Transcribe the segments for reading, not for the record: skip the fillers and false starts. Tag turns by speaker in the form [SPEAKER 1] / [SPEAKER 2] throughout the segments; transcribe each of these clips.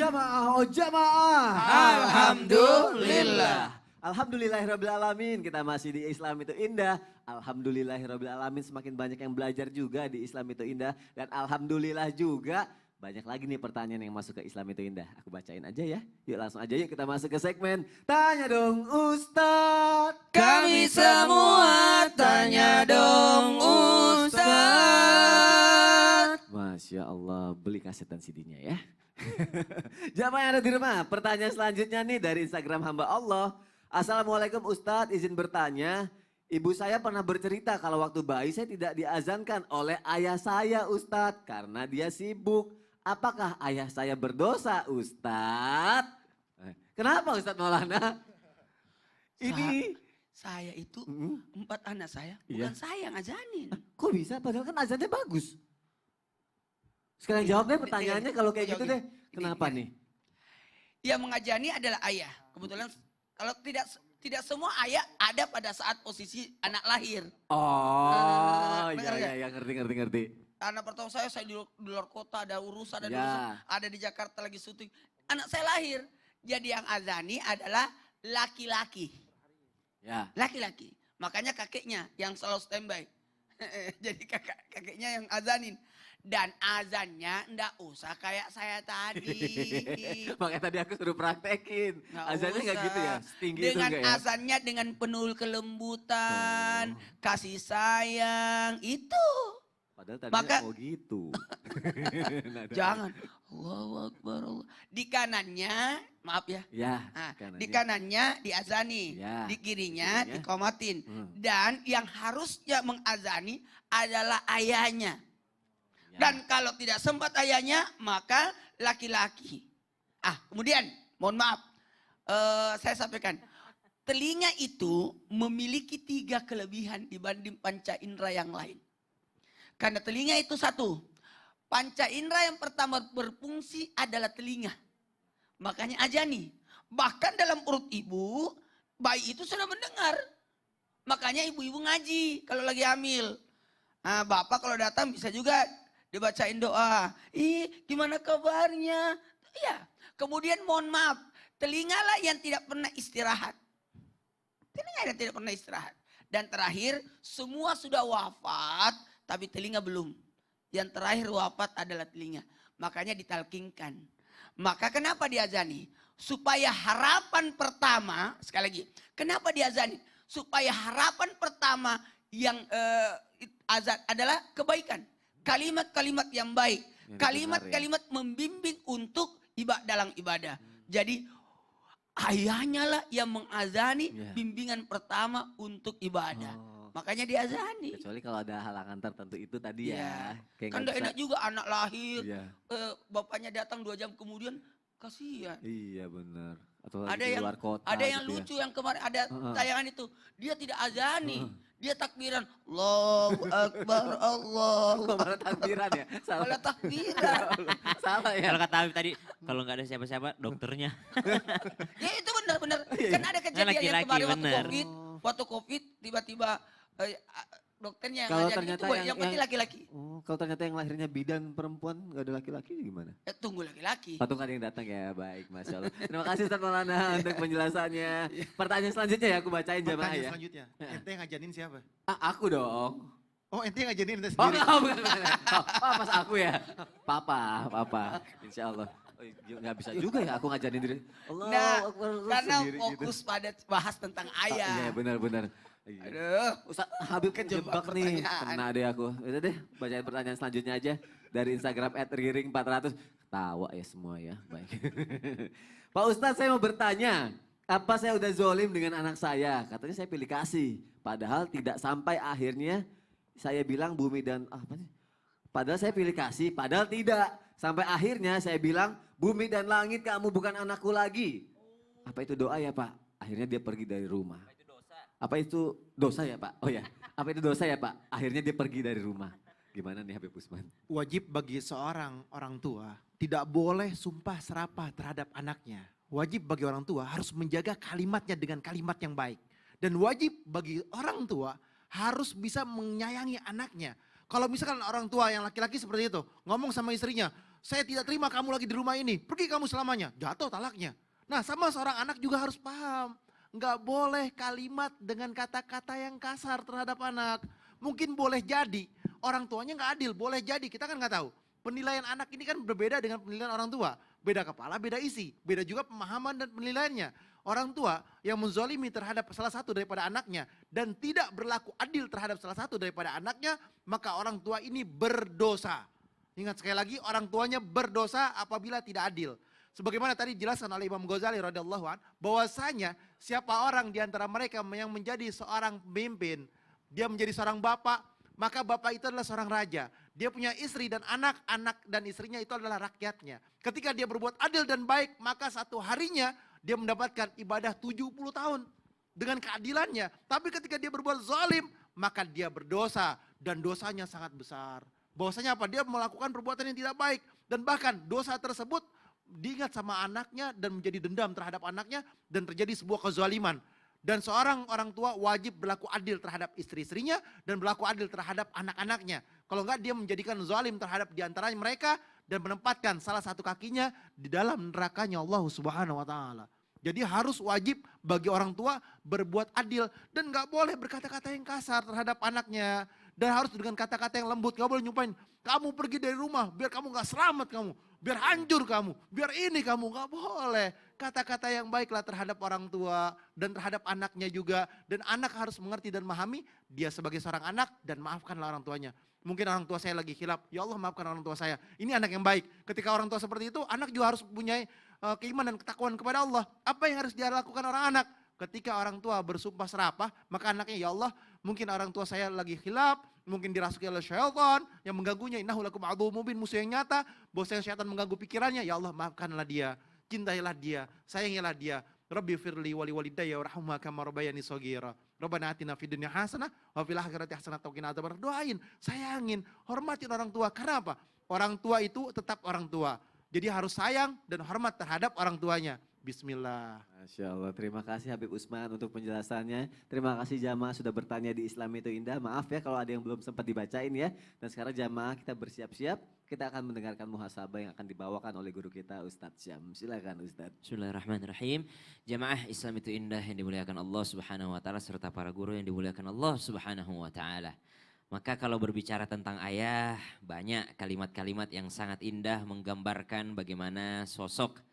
[SPEAKER 1] Jamaah, oh jamaah.
[SPEAKER 2] Alhamdulillah.
[SPEAKER 1] Alhamdulillahirrabbilalamin, kita masih di Islam itu indah. Alhamdulillahirrabbilalamin, semakin banyak yang belajar juga di Islam itu indah. Dan alhamdulillah juga banyak lagi nih pertanyaan yang masuk ke Islam itu indah. Aku bacain aja ya. Yuk langsung aja yuk kita masuk ke segmen Tanya Dong Ustadz.
[SPEAKER 2] Kami semua tanya dong Ustaz.
[SPEAKER 1] Masya Allah, beli kaset dan CD-nya ya. Jamaah yang ada di rumah, pertanyaan selanjutnya nih dari Instagram hamba Allah. Assalamualaikum Ustadz, izin bertanya. Ibu saya pernah bercerita kalau waktu bayi saya tidak diazankan oleh ayah saya Ustadz. Karena dia sibuk. Apakah ayah saya berdosa Ustadz? Kenapa Ustadz Maulana? Ini
[SPEAKER 2] Saya itu
[SPEAKER 1] Mm.
[SPEAKER 2] 4 anak saya,
[SPEAKER 1] Iya.
[SPEAKER 2] bukan saya yang ngajanin.
[SPEAKER 1] kok bisa? Padahal kan azannya bagus. Sekarang jawab deh pertanyaannya kalau kayak gitu deh. Kenapa nih?
[SPEAKER 2] Yang mengajani adalah ayah. Kebetulan kalau tidak semua ayah ada pada saat posisi anak lahir.
[SPEAKER 1] Oh,
[SPEAKER 2] Dengar nggak?
[SPEAKER 1] ya, ngerti.
[SPEAKER 2] Anak pertama saya di luar kota, ada urusan,
[SPEAKER 1] Ya.
[SPEAKER 2] ada di Jakarta lagi syuting. Anak saya lahir. Jadi yang azani adalah laki-laki.
[SPEAKER 1] Ya.
[SPEAKER 2] Laki-laki. Makanya kakeknya yang selalu standby. Jadi kakeknya yang azanin. Dan azannya ndak usah kayak saya tadi.
[SPEAKER 1] Makanya tadi aku suruh praktekin.
[SPEAKER 2] Nggak
[SPEAKER 1] Azannya nggak
[SPEAKER 2] usah.
[SPEAKER 1] gitu ya? Setinggi itu
[SPEAKER 2] Dengan
[SPEAKER 1] enggak ya?
[SPEAKER 2] azannya dengan penuh kelembutan,
[SPEAKER 1] Oh.
[SPEAKER 2] kasih sayang, itu.
[SPEAKER 1] Padahal tadi
[SPEAKER 2] Maka-
[SPEAKER 1] mau gitu. Nada.
[SPEAKER 2] Jangan. Allahu Akbar Allah. Di kanannya, maaf ya.
[SPEAKER 1] Ya,
[SPEAKER 2] Nah,
[SPEAKER 1] kanannya.
[SPEAKER 2] di kanannya diazani,
[SPEAKER 1] Ya.
[SPEAKER 2] di kirinya
[SPEAKER 1] Kirinya.
[SPEAKER 2] dikomatin.
[SPEAKER 1] Hmm.
[SPEAKER 2] Dan yang harusnya mengazani adalah ayahnya.
[SPEAKER 1] Ya.
[SPEAKER 2] Dan kalau tidak sempat ayahnya, maka laki-laki. Kemudian, mohon maaf, saya sampaikan. Telinga itu memiliki 3 kelebihan dibanding panca indera yang lain. Karena telinga itu satu. Panca indera yang pertama berfungsi adalah telinga. Makanya ajani. Bahkan dalam perut ibu, bayi itu sudah mendengar. Makanya ibu-ibu ngaji kalau lagi hamil. Nah, bapak kalau datang bisa juga dibacain doa. Gimana kabarnya? Ya. Kemudian mohon maaf, telingalah yang tidak pernah istirahat. Telinga yang tidak pernah istirahat. Dan terakhir, semua sudah wafat, tapi telinga belum. Yang terakhir wafat adalah telinga. Makanya ditalkinkan. Maka kenapa diazani? Supaya harapan pertama, sekali lagi, kenapa diazani? Supaya harapan pertama yang azan adalah kebaikan. Kalimat-kalimat yang baik.
[SPEAKER 1] Yang
[SPEAKER 2] Kalimat-kalimat membimbing untuk dalam ibadah. Jadi ayahnya lah yang mengazani
[SPEAKER 1] Ya.
[SPEAKER 2] bimbingan pertama untuk ibadah.
[SPEAKER 1] Oh.
[SPEAKER 2] Makanya diazani.
[SPEAKER 1] Kecuali kalau ada halangan tertentu itu tadi ya. Kayak
[SPEAKER 2] Kan
[SPEAKER 1] nggak
[SPEAKER 2] gak
[SPEAKER 1] bisa-
[SPEAKER 2] enak juga anak lahir,
[SPEAKER 1] Iya.
[SPEAKER 2] bapaknya datang 2 jam kemudian, kasihan.
[SPEAKER 1] Iya benar. Atau lagi
[SPEAKER 2] Ada
[SPEAKER 1] di
[SPEAKER 2] yang
[SPEAKER 1] luar kota.
[SPEAKER 2] ada yang
[SPEAKER 1] gitu ya.
[SPEAKER 2] lucu yang kemarin ada
[SPEAKER 1] Heeh.
[SPEAKER 2] tayangan itu, dia tidak azani, dia takbiran, Allahu Akbar, Allahu
[SPEAKER 1] Kok malah takbiran ya? Salah.
[SPEAKER 2] Malah takbiran.
[SPEAKER 1] Salah ya.
[SPEAKER 3] Kalau kata Habib tadi, kalau nggak ada siapa-siapa, dokternya.
[SPEAKER 2] Ya itu benar-benar.
[SPEAKER 1] Iya,
[SPEAKER 2] Kan ada kejadian yang
[SPEAKER 3] laki-laki,
[SPEAKER 2] kemarin
[SPEAKER 3] benar.
[SPEAKER 2] waktu COVID tiba-tiba dokternya yang
[SPEAKER 1] Kalau
[SPEAKER 2] ngajarin
[SPEAKER 1] ternyata
[SPEAKER 2] itu yang penting
[SPEAKER 1] yang-
[SPEAKER 2] laki-laki.
[SPEAKER 1] Oh, kalau ternyata yang lahirnya bidan perempuan nggak ada laki-laki gimana?
[SPEAKER 2] Tunggu laki-laki.
[SPEAKER 1] Patung ada yang datang ya, baik, Masya Allah. Terima kasih Ustaz Maulana untuk penjelasannya. Pertanyaan selanjutnya ya, aku bacain jamaah
[SPEAKER 4] Pertanyaan
[SPEAKER 1] ya.
[SPEAKER 4] selanjutnya, ente yang ngajanin siapa?
[SPEAKER 1] Aku dong.
[SPEAKER 4] Oh ente yang ngajanin ente
[SPEAKER 1] Oh,
[SPEAKER 4] sendiri?
[SPEAKER 1] enggak, bukan. Pas aku ya. Papa. Insya Allah. Oh, nggak bisa juga ya aku ngajarin diri. Allah,
[SPEAKER 2] Nah,
[SPEAKER 1] Akbar,
[SPEAKER 2] karena
[SPEAKER 1] sendiri gitu.
[SPEAKER 2] fokus pada bahas tentang
[SPEAKER 1] Iya,
[SPEAKER 2] ayah.
[SPEAKER 1] benar. Iya.
[SPEAKER 2] Aduh.
[SPEAKER 1] Ustaz Habib
[SPEAKER 2] Kejebak
[SPEAKER 1] kejebak nih.
[SPEAKER 2] pertanyaan.
[SPEAKER 1] Kena deh aku. Udah deh, bacain pertanyaan selanjutnya aja. Dari Instagram @riring400. Tawa ya semua ya, baik. Pak Ustadz saya mau bertanya. Apa saya udah zolim dengan anak saya? Katanya saya pilih kasih. Padahal tidak sampai akhirnya saya bilang bumi dan apa sih? Padahal saya pilih kasih, padahal tidak. Sampai akhirnya saya bilang bumi dan langit kamu bukan anakku lagi. Apa itu doa ya Pak? Akhirnya dia pergi dari rumah. Apa itu dosa ya Pak? Oh ya, apa itu dosa ya Pak? Akhirnya dia pergi dari rumah. Gimana nih Habib Usman?
[SPEAKER 4] Wajib bagi seorang orang tua tidak boleh sumpah serapah terhadap anaknya. Wajib bagi orang tua harus menjaga kalimatnya dengan kalimat yang baik. Dan wajib bagi orang tua harus bisa menyayangi anaknya. Kalau misalkan orang tua yang laki-laki seperti itu ngomong sama istrinya, saya tidak terima kamu lagi di rumah ini, pergi kamu selamanya, jatuh talaknya. Nah sama seorang anak juga harus paham, nggak boleh kalimat dengan kata-kata yang kasar terhadap anak. Mungkin boleh jadi orang tuanya nggak adil, boleh jadi kita kan nggak tahu. Penilaian anak ini kan berbeda dengan penilaian orang tua. Beda kepala, beda isi. Beda juga pemahaman dan penilaiannya. Orang tua yang menzolimi terhadap salah satu daripada anaknya dan tidak berlaku adil terhadap salah satu daripada anaknya, maka orang tua ini berdosa. Ingat sekali lagi, orang tuanya berdosa apabila tidak adil. Sebagaimana tadi dijelaskan oleh Imam Ghazali radhiyallahu an, bahwasanya siapa orang di antara mereka yang menjadi seorang pemimpin, dia menjadi seorang bapak, maka bapak itu adalah seorang raja. Dia punya istri dan anak, anak dan istrinya itu adalah rakyatnya. Ketika dia berbuat adil dan baik, maka satu harinya dia mendapatkan ibadah 70 tahun dengan keadilannya. Tapi ketika dia berbuat zalim, maka dia berdosa dan dosanya sangat besar. Bahwasanya apa? Dia melakukan perbuatan yang tidak baik dan bahkan dosa tersebut diingat sama anaknya dan menjadi dendam terhadap anaknya dan terjadi sebuah kezaliman. Dan seorang orang tua wajib berlaku adil terhadap istri-istrinya dan berlaku adil terhadap anak-anaknya. Kalau enggak dia menjadikan zalim terhadap diantaranya mereka dan menempatkan salah satu kakinya di dalam nerakanya Allah Subhanahu wa taala. Jadi harus wajib bagi orang tua berbuat adil dan enggak boleh berkata-kata yang kasar terhadap anaknya. Dan harus dengan kata-kata yang lembut, enggak boleh nyumpain, kamu pergi dari rumah biar kamu enggak selamat kamu. Biar hancur kamu, biar ini kamu, enggak boleh. Kata-kata yang baiklah terhadap orang tua dan terhadap anaknya juga. Dan anak harus mengerti dan memahami dia sebagai seorang anak dan maafkanlah orang tuanya. Mungkin orang tua saya lagi khilaf, ya Allah maafkan orang tua saya. Ini anak yang baik. Ketika orang tua seperti itu, anak juga harus punya keimanan dan ketakwaan kepada Allah. Apa yang harus dia lakukan orang anak? Ketika orang tua bersumpah serapah, maka anaknya ya Allah mungkin orang tua saya lagi khilaf, mungkin dirasuki oleh syaitan yang mengganggunya. Innahu lakum aduwwum mubin, musuh yang nyata. Bahwasanya syaitan mengganggu pikirannya, ya Allah maafkanlah dia, cintailah dia, sayangilah dia. Rabbi firli wali walidayya warhamhuma kama rabbayani shaghira. Rabbana atina fid dunya hasanah wa fil akhirati hasanah wa qina adzabannar. Doain, sayangin, hormatin orang tua. Karena apa? Orang tua itu tetap orang tua. Jadi harus sayang dan hormat terhadap orang tuanya. Bismillah.
[SPEAKER 1] Masya Allah, terima kasih Habib Usman untuk penjelasannya. Terima kasih jamaah sudah bertanya di Islam itu Indah. Maaf ya kalau ada yang belum sempat dibacain ya. Dan sekarang jamaah kita bersiap-siap. Kita akan mendengarkan muhasabah yang akan dibawakan oleh guru kita Ustadz Syam. Silakan Ustadz.
[SPEAKER 3] Bismillahirrahmanirrahim. Jamaah Islam itu indah yang dimuliakan Allah Subhanahu wa taala serta para guru yang dimuliakan Allah Subhanahu wa taala. Maka kalau berbicara tentang ayah, banyak kalimat-kalimat yang sangat indah menggambarkan bagaimana sosok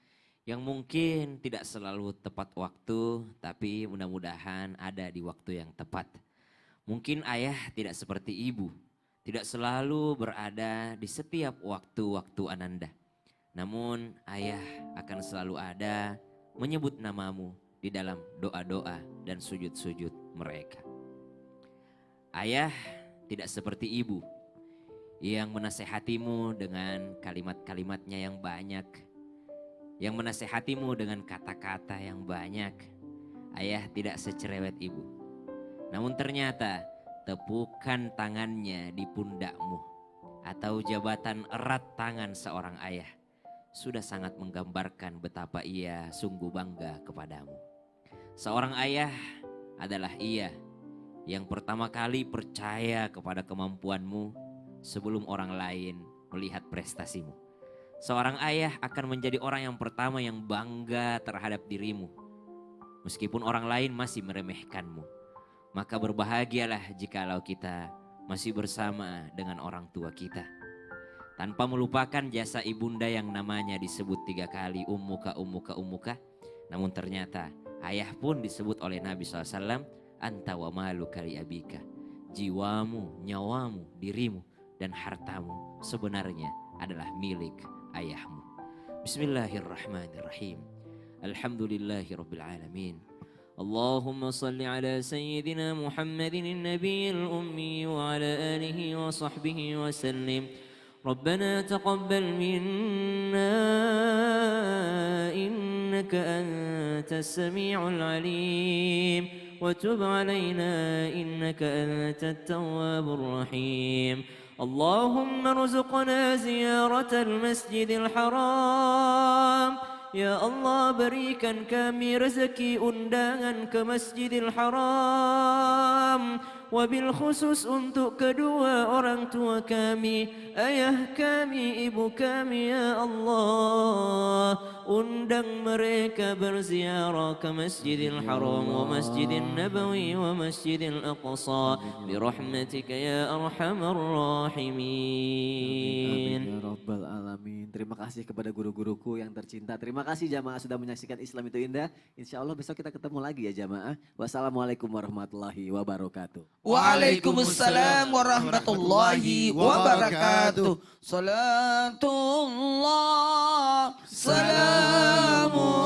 [SPEAKER 3] yang mungkin tidak selalu tepat waktu, tapi mudah-mudahan ada di waktu yang tepat. Mungkin ayah tidak seperti ibu, tidak selalu berada di setiap waktu-waktu ananda. Namun ayah akan selalu ada menyebut namamu di dalam doa-doa dan sujud-sujud mereka. Ayah tidak seperti ibu yang menasehatimu dengan kalimat-kalimatnya yang banyak, yang menasehatimu dengan kata-kata yang banyak. Ayah tidak secerewet ibu. Namun ternyata tepukan tangannya di pundakmu atau jabatan erat tangan seorang ayah sudah sangat menggambarkan betapa ia sungguh bangga kepadamu. Seorang ayah adalah ia yang pertama kali percaya kepada kemampuanmu sebelum orang lain melihat prestasimu. Seorang ayah akan menjadi orang yang pertama yang bangga terhadap dirimu. Meskipun orang lain masih meremehkanmu. Maka berbahagialah jikalau kita masih bersama dengan orang tua kita. Tanpa melupakan jasa ibunda yang namanya disebut 3 kali ummuka, ummuka, ummuka. Namun ternyata ayah pun disebut oleh Nabi SAW. Anta wa maluka li abika. Jiwamu, nyawamu, dirimu dan hartamu sebenarnya adalah milik ayahmu. Bismillahirrahmanirrahim. Alhamdulillahirabbil alamin. Allahumma salli ala sayyidina Muhammadin nabiyil ummi wa ala alihi wa sahbihi wa sallim. Rabbana taqabbal minna innaka antas sami'ul alim. وتب علينا إنك أنت التواب الرحيم اللهم ارزقنا زيارة المسجد الحرام يا الله berikan kami rezeki undangan ke Masjidil Haram Wabil khusus untuk kedua orang tua kami, ayah kami, ibu kami ya Allah. Undang mereka berziarah ke Masjidil Haram wa Masjidil Nabawi wa Masjidil Aqsa. Birahmatika ya arhamar rahimin.
[SPEAKER 1] Amin ya Rabbal Alamin. Terima kasih kepada guru-guruku yang tercinta. Terima kasih jamaah sudah menyaksikan Islam itu indah. Insya Allah besok kita ketemu lagi ya jamaah. Wassalamualaikum warahmatullahi wabarakatuh.
[SPEAKER 2] Waalaikumsalam warahmatullahi wabarakatuh. Salatullah, salamullah.